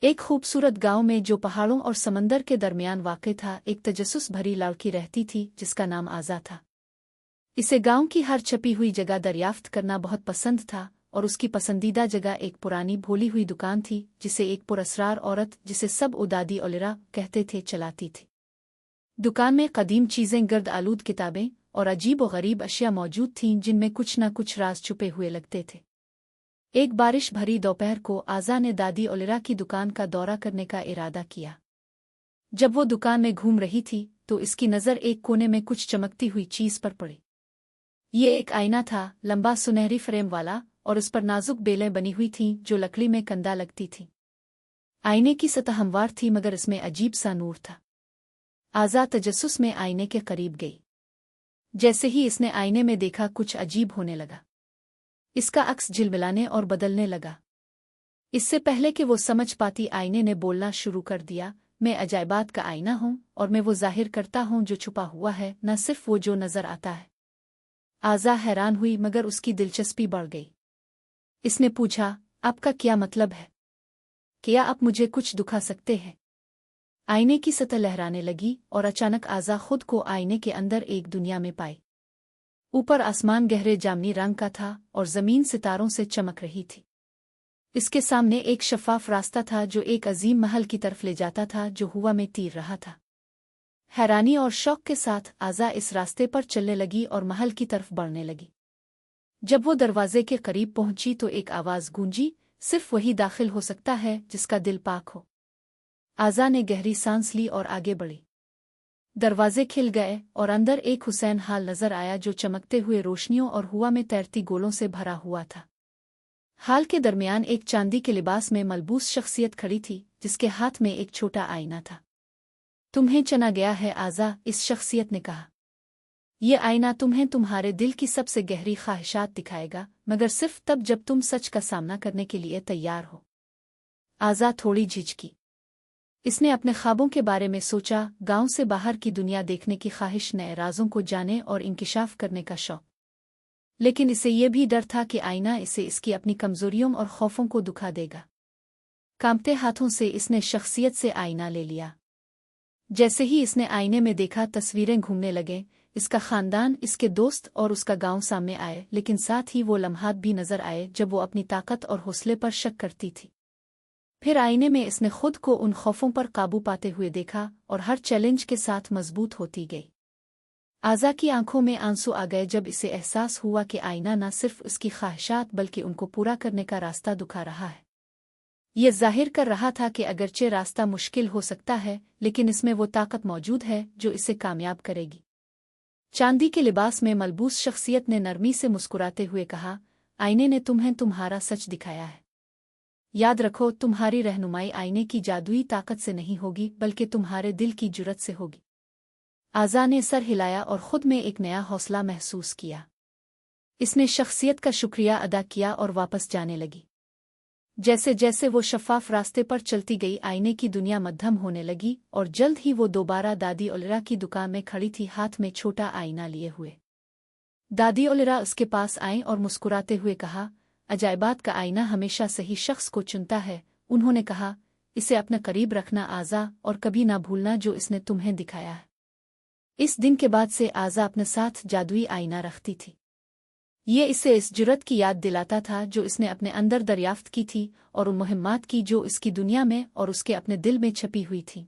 एक खूबसूरत गांव में जो पहाड़ों और समंदर के दरमियान वाक़ था, एक तजस्सुस भरी लड़की रहती थी जिसका नाम आज़ा था। इसे गांव की हर छपी हुई जगह दरियाफ्त करना बहुत पसंद था और उसकी पसंदीदा जगह एक पुरानी भोली हुई दुकान थी जिसे एक पुरअसरार औरत जिसे सब उदादी ओलिरा कहते थे चलाती थी। दुकान में कदीम चीज़ें, गर्द आलूद किताबें और अजीब व गरीब अशिया मौजूद थीं जिनमें कुछ न कुछ राज छुपे हुए लगते थे। एक बारिश भरी दोपहर को आज़ा ने दादी ओलिरा की दुकान का दौरा करने का इरादा किया। जब वो दुकान में घूम रही थी तो इसकी नज़र एक कोने में कुछ चमकती हुई चीज़ पर पड़ी। ये एक आईना था, लंबा सुनहरी फ्रेम वाला, और उस पर नाजुक बेलें बनी हुई थीं जो लकड़ी में कंदा लगती थीं। आईने की सतह हमवार थी मगर इसमें अजीब सा नूर था। आज़ा तजस्सुस में आईने के करीब गई। जैसे ही इसने आईने में देखा कुछ अजीब होने लगा। इसका अक्स झिलमिलाने और बदलने लगा। इससे पहले कि वो समझ पाती आईने ने बोलना शुरू कर दिया, मैं अजायबात का आईना हूँ और मैं वो जाहिर करता हूँ जो छुपा हुआ है, न सिर्फ वो जो नज़र आता है। आज़ा हैरान हुई मगर उसकी दिलचस्पी बढ़ गई। इसने पूछा, आपका क्या मतलब है? क्या आप मुझे कुछ दिखा सकते हैं? आईने की सतह लहराने लगी और अचानक आज़ा खुद को आईने के अंदर एक दुनिया में पाई। ऊपर आसमान गहरे जामनी रंग का था और ज़मीन सितारों से चमक रही थी। इसके सामने एक शफाफ रास्ता था जो एक अजीम महल की तरफ ले जाता था जो हवा में तीर रहा था। हैरानी और शौक के साथ आज़ा इस रास्ते पर चलने लगी और महल की तरफ बढ़ने लगी। जब वो दरवाजे के करीब पहुंची तो एक आवाज़ गूंजी, सिर्फ वही दाखिल हो सकता है जिसका दिल पाक हो। आज़ा ने गहरी सांस ली और आगे बढ़ी। दरवाजे खिल गए और अंदर एक हुसैन हाल नजर आया जो चमकते हुए रोशनियों और हवा में तैरती गोलों से भरा हुआ था। हाल के दरमियान एक चांदी के लिबास में मलबूस शख्सियत खड़ी थी जिसके हाथ में एक छोटा आईना था। तुम्हें चना गया है आज़ा, इस शख्सियत ने कहा। ये आईना तुम्हें तुम्हारे दिल की सबसे गहरी ख्वाहिशात दिखाएगा, मगर सिर्फ तब जब तुम सच का सामना करने के लिए तैयार हो। आज़ा थोड़ी झिझकी। इसने अपने ख्वाबों के बारे में सोचा, गांव से बाहर की दुनिया देखने की ख्वाहिश, नए राज़ों को जाने और इंकिशाफ करने का शौक। लेकिन इसे ये भी डर था कि आईना इसे इसकी अपनी कमजोरियों और खौफों को दुखा देगा। कांपते हाथों से इसने शख्सियत से आईना ले लिया। जैसे ही इसने आईने में देखा तस्वीरें घूमने लगे। इसका खानदान, इसके दोस्त और उसका गांव सामने आए, लेकिन साथ ही वो लम्हात भी नजर आए जब वो अपनी ताकत और हौसले पर शक करती थी। फिर आईने में इसने खुद को उन खौफों पर काबू पाते हुए देखा और हर चैलेंज के साथ मजबूत होती गई। आज़ा की आंखों में आंसू आ गए जब इसे एहसास हुआ कि आईना न सिर्फ उसकी ख्वाहिशात बल्कि उनको पूरा करने का रास्ता दिखा रहा है। ये जाहिर कर रहा था कि अगरचे रास्ता मुश्किल हो सकता है, लेकिन इसमें वो ताकत मौजूद है जो इसे कामयाब करेगी। चांदी के लिबास में मलबूस शख्सियत ने नरमी से मुस्कुराते हुए कहा, आईने ने तुम्हें तुम्हारा सच दिखाया है। याद रखो, तुम्हारी रहनुमाई आईने की जादुई ताकत से नहीं होगी बल्कि तुम्हारे दिल की जुर्रत से होगी। आज़ा ने सर हिलाया और खुद में एक नया हौसला महसूस किया। इसने शख्सियत का शुक्रिया अदा किया और वापस जाने लगी। जैसे जैसे वो शफाफ रास्ते पर चलती गई, आईने की दुनिया मध्यम होने लगी और जल्द ही वो दोबारा दादी ओलिरा की दुकान में खड़ी थी, हाथ में छोटा आईना लिए हुए। दादी ओलिरा उसके पास आईं और मुस्कुराते हुए कहा, अजायबात का आईना हमेशा सही शख्स को चुनता है। उन्होंने कहा, इसे अपने करीब रखना आज़ा, और कभी ना भूलना जो इसने तुम्हें दिखाया है। इस दिन के बाद से आज़ा अपने साथ जादुई आईना रखती थी। ये इसे इस जुर्रत की याद दिलाता था जो इसने अपने अंदर दरियाफ्त की थी और उन मुहिम्मात की जो इसकी दुनिया में और उसके अपने दिल में छपी हुई थी।